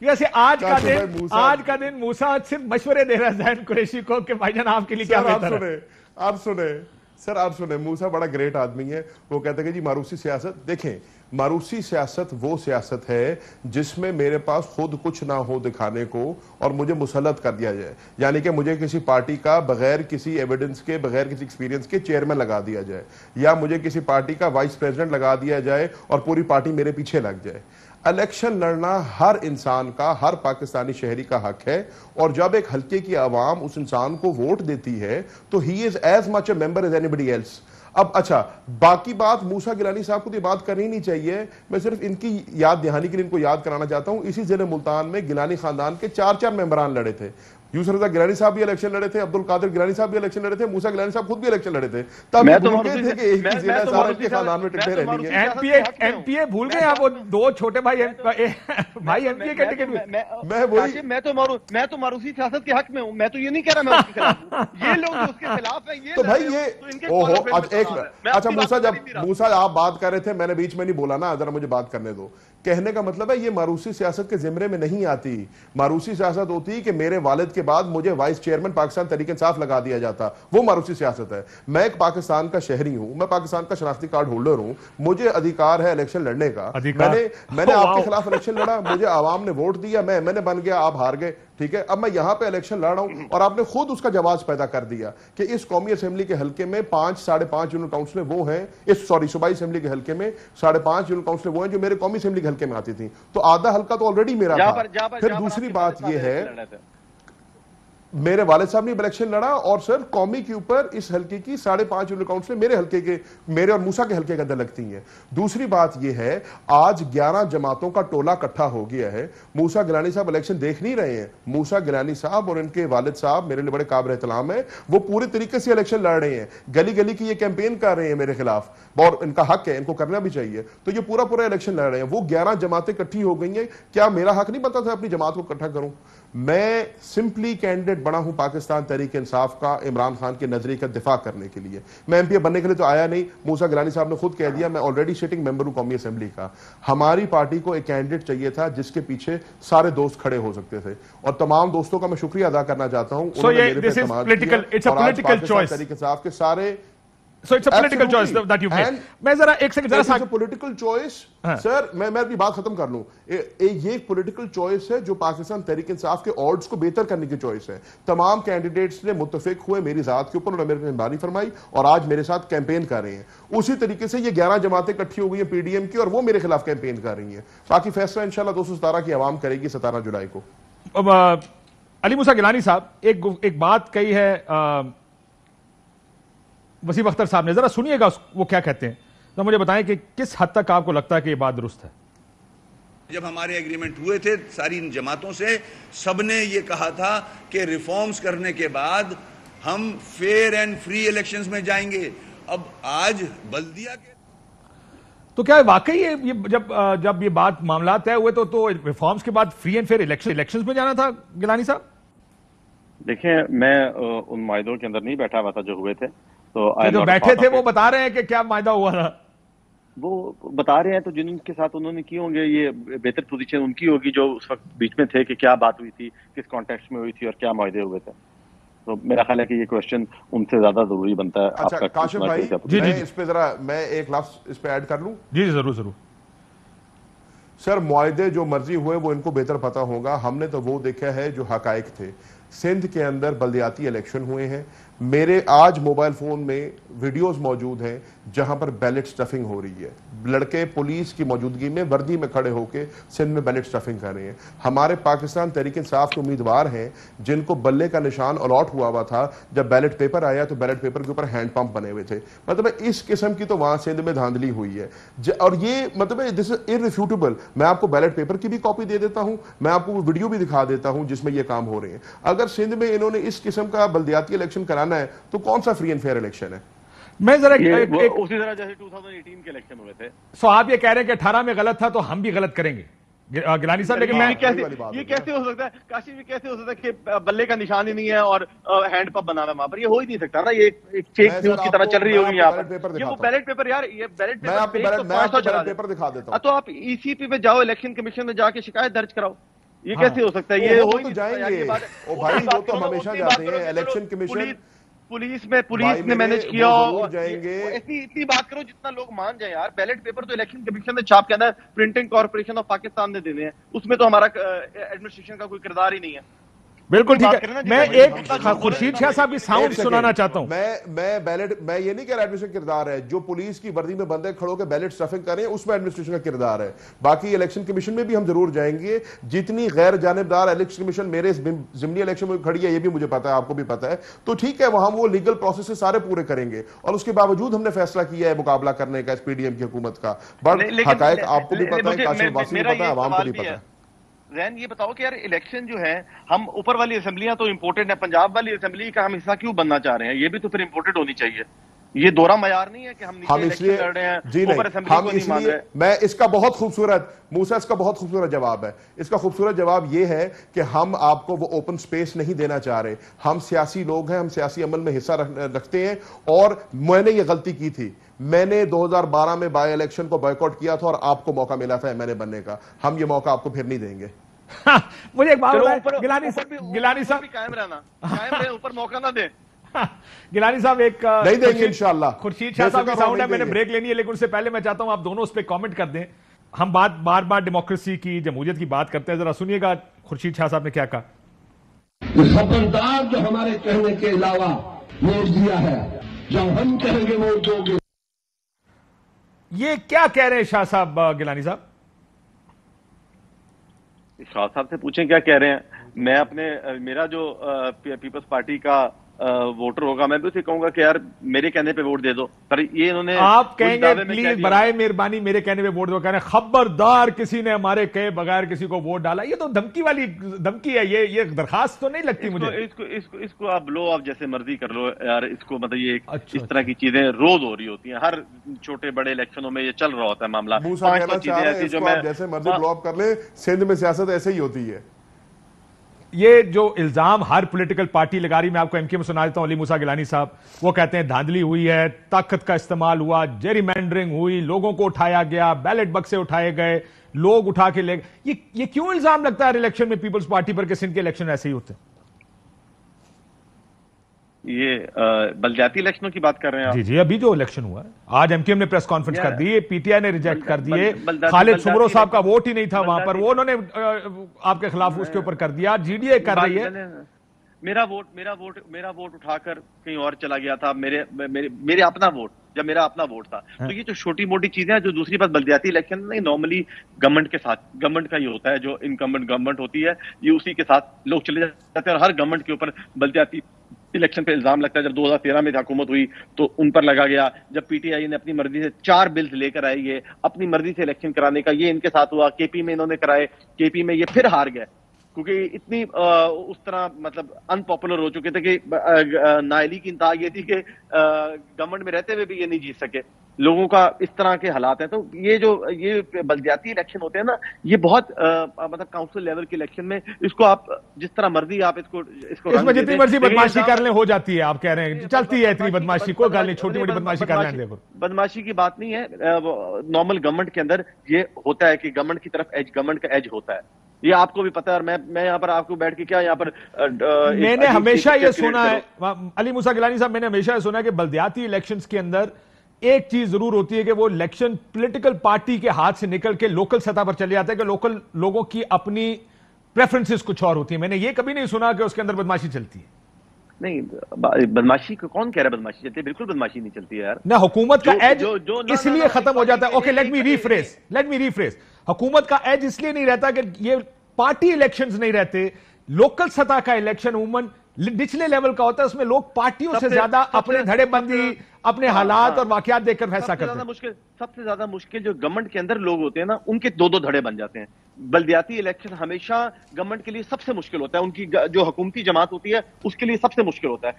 ویسے آج کا دن موسیٰ صرف مشورے دے رہا ہے زین قریشی کو کہ بھائی جان آپ کے لیے کیا بہتر ہے. آپ سنیں موسیٰ بڑا گریٹ آدمی ہے. وہ کہتا ہے کہ جی ماروسی سیاست دیکھیں, ماروسی سیاست وہ سیاست ہے جس میں میرے پاس خود کچھ نہ ہو دکھانے کو اور مجھے مسلط کر دیا جائے, یعنی کہ مجھے کسی پارٹی کا بغیر کسی ایویڈنس کے, بغیر کسی ایکسپیرینس کے چیئرمین لگا دیا جائے, یا مجھے کسی پارٹی کا وائس پریزیڈنٹ لگا دیا جائے اور پوری پارٹی میرے پیچھے لگ جائے. الیکشن لڑنا ہر انسان کا, ہر پاکستانی شہری کا حق ہے, اور جب ایک حلقے کی عوام اس انسان کو ووٹ دیتی ہے تو ہی is as much a member as anybody else. اب اچھا باقی بات موسیٰ گیلانی صاحب کو تو یہ بات کرنی نہیں چاہیے, میں صرف ان کی یاد دہانی کے لیے ان کو یاد کرانا چاہتا ہوں. اسی ضلع ملتان میں گیلانی خاندان کے 4 ممبران لڑے تھے. یوسف رضا گیلانی صاحب بھی الیکشن لڑے تھے, عبد القادر گیلانی صاحب بھی الیکشن لڑے تھے, موسیٰ گیلانی صاحب خود بھی الیکشن لڑے تھے. تب یہ بھول گئے تھے کہ ایک ہی ضلع سارا کے خاندان میں ٹکٹیں رہنی ہیں. ایم پی اے بھول گئے آپ, وہ 2 چھوٹے بھائی ایم پی اے کے ٹکٹ میں تو ماروسی سیاست کے حق میں ہوں. میں تو یہ نہیں کہہ رہا میں اس کے خلاف ہوں. یہ لوگ جو اس کے خلاف ہیں یہ تو بھائی یہ اچھا موسیٰ آپ بات کر رہے تھے, میں نے بیچ میں نہیں بولا نا, ذرا مجھے بات کرنے دو. کہنے کا مطلب ہے یہ ماروسی سیاست کے زمرے میں نہیں آتی. ماروسی سیاست ہوتی کہ میرے والد کے بعد مجھے وائس چیئرمین پاکستان تحریک انصاف لگا دیا جاتا, وہ ماروسی سیاست ہے. میں ایک پاکستان کا شہری ہوں, میں پاکستان کا شناختی کارڈ ہولڈر ہوں, مجھے ادھیکار ہے الیکشن لڑنے کا. میں نے آپ کے خلاف الیکشن لڑا, مجھے عوام نے ووٹ دیا, میں بن گیا, آپ ہار گئے, ٹھیک ہے. اب میں یہاں پہ الیکشن لڑ رہا ہوں اور آپ نے خود اس کا جواز پیدا کر دیا کہ اس قومی اسمبلی کے حلقے میں 5.5 یونٹ کاؤنسلر وہ ہیں, صوبائی اسمبلی کے حلقے میں 5.5 یونٹ کاؤنسلر وہ ہیں جو میرے قومی اسمبلی کے حلقے میں آتی تھی. تو آدھا حلقہ تو آلریڈی میرا تھا. پھر دوسری بات یہ ہے میرے والد صاحب نے الیکشن لڑا اور سر قومی کے اوپر اس حلقے کی 5.5 یونٹ کاؤنسلر میرے حلقے کے, میرے اور موسیٰ کے حلقے کے اندر لگتی ہیں. دوسری بات یہ ہے آج 11 جماعتوں کا ٹولہ اکٹھا ہو گیا ہے. موسیٰ گیلانی صاحب الیکشن دیکھ نہیں رہے ہیں. موسیٰ گیلانی صاحب اور ان کے والد صاحب میرے لیے بڑے قابل احترام ہیں, وہ پورے طریقے سے الیکشن لڑ رہے ہیں, گلی گلی کی یہ کیمپین کر رہے ہیں میرے خلاف, اور ان کا حق ہے, ان کو کرنا بھی چاہیے. تو یہ پورا الیکشن لڑ رہے ہیں. وہ 11 جماعتیں اکٹھی ہو گئی ہیں. کیا میرا حق نہیں بنتا تھا اپنی جماعت کو اکٹھا کروں؟ میں سمپلی کینڈیڈیٹ بنا ہوں پاکستان تحریک انصاف کا عمران خان کے نظریے کا دفاع کرنے کے لیے. میں ایم پی اے بننے کے لیے تو آیا نہیں. موسیٰ گیلانی صاحب نے خود کہہ دیا میں آلریڈی سٹنگ ممبر ہوں قومی اسمبلی کا. ہماری پارٹی کو ایک کینڈیڈیٹ چاہیے تھا جس کے پیچھے سارے دوست کھڑے ہو سکتے تھے, اور تمام دوستوں کا میں شکریہ ادا کرنا چاہتا ہوں. تحریک انصاف کے سارے So it's a political choice that you've made. میں ذرا ایک سیکنڈ ذرا پولیٹیکل چوائس سر, میں اپنی بات ختم کر لوں. یہ ایک پولیٹیکل چوائس ہے جو پاکستان تحریک انصاف کے آڈز کو بہتر کرنے کی چوائس ہے. تمام کینڈیڈیٹس نے متفق ہوئے میری ذات کے اوپر, انہوں نے میرے مہربانی فرمائی اور آج میرے ساتھ کیمپین کر رہے ہیں. اسی طریقے سے یہ 11 جماعتیں اکٹھی ہو گئی ہیں پی ڈی ایم کی, اور وہ میرے خلاف کیمپین کر رہی ہیں. باقی فیصلہ انشاءاللہ 217 کی عوام کرے گی 17 جولائی کو. علی موسیٰ گیلانی صاحب ایک بات کہی ہے وسیم اختر صاحب نے, ذرا سنیے گا وہ کیا کہتے ہیں, تو مجھے بتائیں کہ کس حد تک آپ کو لگتا ہے کہ یہ بات درست ہے. جب ہمارے ایگریمنٹ ہوئے تھے ساری ان جماعتوں سے, سب نے یہ کہا تھا کہ ریفارمز کرنے کے بعد ہم فیئر اینڈ فری الیکشنز میں جائیں گے. اب آج بلدیہ کے تو کیا واقعی جب یہ بات معاملات طے ہوئے تو ریفارمز کے بعد فری اینڈ فیئر الیکشنز میں جانا تھا گیلانی صاحب؟ دیکھیں میں ان معاہدوں کے اندر نہیں بیٹھا ہوا تھا جو ہوئے تھے, تو جو بیٹھے تھے وہ بتا رہے ہیں کہ کیا معاہدہ ہوا تھا. وہ بتا رہے ہیں تو جن کے ساتھ انہوں نے کی ہوں گے, یہ بہتر پوزیشن ان کی ہوگی جو اس وقت بیچ میں تھے کہ کیا بات ہوئی تھی, کس کانٹیکسٹ میں ہوئی تھی اور کیا معاہدے ہوئے تھے. تو میرا خیال ہے کہ یہ کوشچن ان سے زیادہ ضروری بنتا ہے. اچھا کاشف بھائی میں اس پہ ذرا میں ایک لفظ اس پہ ایڈ کر لوں. جی ضرور. سر معاہدے جو مرضی ہوئے وہ ان کو بہتر پتہ ہوگا. ہم نے تو وہ دیکھا ہے جو حقائق تھے. سندھ کے اندر بلدیاتی الیکشن ہوئے ہیں, میرے آج موبائل فون میں ویڈیوز موجود ہیں جہاں پر بیلٹ سٹفنگ ہو رہی ہے. لڑکے پولیس کی موجودگی میں وردی میں کھڑے ہو کے سندھ میں بیلٹ سٹفنگ کر رہے ہیں. ہمارے پاکستان تحریک انصاف کے امیدوار ہیں جن کو بلے کا نشان الاٹ ہوا تھا, جب بیلٹ پیپر آیا تو بیلٹ پیپر کے اوپر ہینڈ پمپ بنے ہوئے تھے. مطلب اس قسم کی تو وہاں سندھ میں دھاندلی ہوئی ہے, اور یہ مطلب دس از ارریفیوٹیبل. میں آپ کو بیلٹ پیپر کی بھی کاپی دے دیتا ہوں, میں آپ کو ویڈیو بھی دکھا دیتا ہوں جس میں یہ کام ہو رہے ہیں. اگر سندھ میں انہوں نے اس قسم کا بلدیاتی الیکشن کرانا ہے تو کون سا فری اینڈ فیئر الیکشن ہے؟ میں ذرا اسی طرح جیسے 2018 کے الیکشن ہوئے تھے. سو آپ یہ کہہ رہے ہیں کہ 18 میں غلط تھا تو ہم بھی غلط کریں گے گیلانی صاحب, لیکن یہ کیسے ہو سکتا ہے کاشف, یہ کیسے ہو سکتا ہے کہ بلے کا نشان ہی نہیں ہے اور ہینڈ پمپ بنا ہوا وہاں پر؟ یہ ہو ہی نہیں سکتا نا, یہ ایک فیک نیوز کی طرح چل رہی ہوگی یہاں پر. یہ وہ بیلٹ پیپر یار, یہ بیلٹ پیپر دکھا دیتا ہوں. تو آپ ای سی پی پہ جاؤ, الیکشن کمیشن میں جا کے شکایت درج کراؤ. یہ کیسے ہو سکتا ہے؟ یہ ہو ہی تو جائیں گے بھائی، وہ تو ہمیشہ جاتے ہیں الیکشن کمیشن پولیس نے مینج کیا، اتنی بات کرو جتنا لوگ مان جائیں یار. بیلٹ پیپر تو الیکشن کمیشن نے چھاپ کے اندر پرنٹنگ کارپوریشن آف پاکستان نے دینے ہیں، اس میں تو ہمارا ایڈمنسٹریشن کا کوئی کردار ہی نہیں ہے. بالکل ٹھیک ہے. میں ایک خورشید شاہ صاحب کی ساؤنڈ سنانا چاہتا ہوں. میں یہ نہیں کہہ رہا ایڈمنسٹریشن کردار ہے، جو پولیس کی وردی میں بندے کھڑو کے بیلٹ اسٹفنگ کریں اس میں ایڈمنسٹریشن کا کردار ہے. باقی الیکشن کمیشن میں بھی ہم ضرور جائیں گے. جتنی غیر جانبدار الیکشن کمیشن میرے ضمنی الیکشن میں کھڑی ہے یہ بھی مجھے پتا ہے، آپ کو بھی پتا ہے، تو ٹھیک ہے وہاں وہ لیگل پروسیس سے سارے پورے کریں گے، اور اس کے باوجود ہم نے فیصلہ کیا ہے مقابلہ کرنے کا اس پی ڈی ایم کی حکومت کا. بٹ حقائق آپ کو بھی پتا ہے، کاشف واسی بھی پتا ہے، عوام کو بھی پتا ہے. زین یہ بتاؤ کہ یار الیکشن جو ہے، ہم اوپر والی اسمبلیاں تو امپورٹنٹ ہیں، پنجاب والی اسمبلی کا ہم حصہ کیوں بننا چاہ رہے ہیں؟ یہ بھی تو پھر امپورٹنٹ ہونی چاہیے. یہ دوہرا معیار نہیں ہے کہ ہم نیچے الیکشن لڑ رہے ہیں، اوپر اسمبلی کو نہیں مان رہے. میں اس کا بہت خوبصورت موسیٰ، اس کا بہت خوبصورت جواب ہے. اس کا خوبصورت جواب یہ ہے کہ ہم آپ کو وہ اوپن سپیس نہیں دینا چاہ رہے. ہم سیاسی لوگ ہیں، ہم سیاسی عمل میں حصہ رکھتے ہیں، اور میں نے یہ غلطی کی تھی. میں نے 2012 میں بائی الیکشن کو بائیکاٹ کیا تھا اور آپ کو موقع ملا تھا ایم این اے بننے کا. ہم یہ موقع آپ کو پھر نہیں دیں گے. مجھے ایک بات گیلانی صاحب قائم رہنا، قائم رہے، اوپر موقع نہ دیں. گیلانی صاحب ایک نہیں دیں گے انشاءاللہ. خورشید شاہ صاحب کی ساؤنڈ ہے، میں نے بریک لینی ہے، لیکن اس سے پہلے میں چاہتا ہوں آپ دونوں اس پہ کامنٹ کر دیں. ہم بار بار ڈیموکریسی کی، جمہوریت کی بات کرتے ہیں، ذرا سنیے گا خورشید شاہ صاحب نے کیا کہا. خبردار جو ہمارے کہنے کے علاوہ ووٹ دیا ہے، جب ہم کہیں گے ووٹ دو گے. یہ کیا کہہ رہے ہیں شاہ صاحب؟ گیلانی صاحب شاہ صاحب سے پوچھیں کیا کہہ رہے ہیں. میں میرا جو پیپلز پارٹی کا ووٹر ہوگا، میں بھی اسے کہوں گا کہ یار میرے کہنے پہ ووٹ دے دو. پر یہ انہوں نے آپ کہیں گے پلیز برائے مہربانی میرے کہنے پہ ووٹ دو، کہہ رہے ہیں خبردار کسی نے ہمارے کہے بغیر کسی کو ووٹ ڈالا. یہ تو دھمکی والی دھمکی ہے، یہ درخواست تو نہیں لگتی مجھے. اس کو آپ لو، آپ جیسے مرضی کر لو یار. اس کو مطلب یہ اس طرح کی چیزیں روز ہو رہی ہوتی ہیں، ہر چھوٹے بڑے الیکشنوں میں یہ چل رہا ہوتا ہے معاملہ. جیسے مرضی بلو اپ کر لیں، سندھ میں سیاست ایسے ہی ہوتی ہے. یہ جو الزام ہر پولیٹیکل پارٹی لگا رہی، میں آپ کو ایم کیو میں سنا دیتا ہوں. علی موسیٰ گیلانی صاحب وہ کہتے ہیں دھاندلی ہوئی ہے، طاقت کا استعمال ہوا، جیری مینڈرنگ ہوئی، لوگوں کو اٹھایا گیا، بیلٹ بکسے اٹھائے گئے، لوگ اٹھا کے لے گئے. یہ کیوں الزام لگتا ہے الیکشن میں پیپلز پارٹی پر کہ سندھ کے الیکشن ایسے ہی ہوتے ہیں؟ یہ بلدیاتی الیکشنوں کی بات کر رہے ہیں آپ؟ جی ابھی جو الیکشن ہوا ہے، آج ایم کیو ایم نے پریس کانفرنس کر دی، پی ٹی آئی نے ریجیکٹ کر دیے. خالد سمرو صاحب کا ووٹ ہی نہیں تھا وہاں پر، وہ انہوں نے آپ کے خلاف اس کے اوپر کر دیا. جی ڈی اے کر رہی ہے. میرا ووٹ اٹھا کر کہیں اور چلا گیا تھا. میرے اپنا ووٹ، جب میرا اپنا ووٹ تھا. تو یہ جو چھوٹی موٹی چیزیں ہیں. جو دوسری بات بلدیاتی الیکشن نہیں، نارملی گورنمنٹ کے ساتھ، گورنمنٹ کا یہ ہوتا ہے، جو انکمبنٹ گورنمنٹ ہوتی ہے یہ اسی کے ساتھ لوگ چلے جاتے ہیں، اور ہر گورنمنٹ کے اوپر بلدیاتی الیکشن پہ الزام لگتا ہے. جب 2013 میں حکومت ہوئی تو ان پر لگا گیا. جب پی ٹی آئی نے اپنی مرضی سے 4 بلز لے کر آئی ہے اپنی مرضی سے الیکشن کرانے کا، یہ ان کے ساتھ ہوا. کے پی میں انہوں نے کرائے، کے پی میں یہ پھر ہار گئے کیونکہ اتنی اس طرح مطلب ان پاپولر ہو چکے تھے کہ نااہلی کی انتہا یہ تھی کہ گورنمنٹ میں رہتے ہوئے بھی یہ نہیں جیت سکے. لوگوں کا اس طرح کے حالات ہیں. تو یہ بلدیاتی الیکشن ہوتے ہیں نا، یہ بہت مطلب کاؤنسل لیول کے الیکشن میں اس کو آپ جس طرح مرضی آپ اس کو میں جتنی مرضی بدماشی کر لیں ہو جاتی ہے. آپ کہہ رہے ہیں چلتی ہے اتنی بدماشی، کوئی گل نہیں، چھوٹی موٹی بدماشی کر لیں. بدماشی کی بات نہیں ہے. نارمل گورنمنٹ کے اندر یہ ہوتا ہے کہ گورنمنٹ کی طرف گورنمنٹ کا ایج ہوتا ہے. یہ آپ کو بھی پتا ہے، اور میں یہاں پر آپ کو بیٹھ کے کیا یہاں پر میں نے ہمیشہ یہ سنا ہے. علی موسیٰ گیلانی صاحب، میں نے ہمیشہ یہ سنا ہے کہ بلدیاتی الیکشنز کے اندر ایک چیز ضرور ہوتی ہے کہ وہ الیکشن پولیٹیکل پارٹی کے ہاتھ سے نکل کے لوکل سطح پر چلے جاتا ہے، کہ لوکل لوگوں کی اپنی پریفرنسز کچھ اور ہوتی ہیں. میں نے یہ کبھی نہیں سنا کہ اس کے اندر بدماشی چلتی ہے. نہیں، بدماشی کو کون کہہ رہا ہے بدماشی چلتی ہے؟ بالکل بدماشی نہیں چلتی ہے یار. نہ حکومت کا ایج اس لیے ختم ہو جاتا ہے. Okay, let me rephrase. حکومت کا ایج اس لیے نہیں رہتا کہ یہ پارٹی الیکشنز نہیں رہتے. لوکل سطح کا الیکشن عموماً نچلے لیول کا ہوتا ہے، اس میں لوگ پارٹیوں سے زیادہ اپنے دھڑے بندی، اپنے حالات اور واقعات دیکھ کر فیصلہ کرتے ہیں. سب سے زیادہ مشکل جو گورنمنٹ کے اندر لوگ ہوتے ہیں نا، ان کے 2 دھڑے بن جاتے ہیں. بلدیاتی الیکشن ہمیشہ گورنمنٹ کے لیے سب سے مشکل ہوتا ہے. ان کی جو حکومتی جماعت ہوتی ہے اس کے لیے سب سے مشکل ہوتا ہے.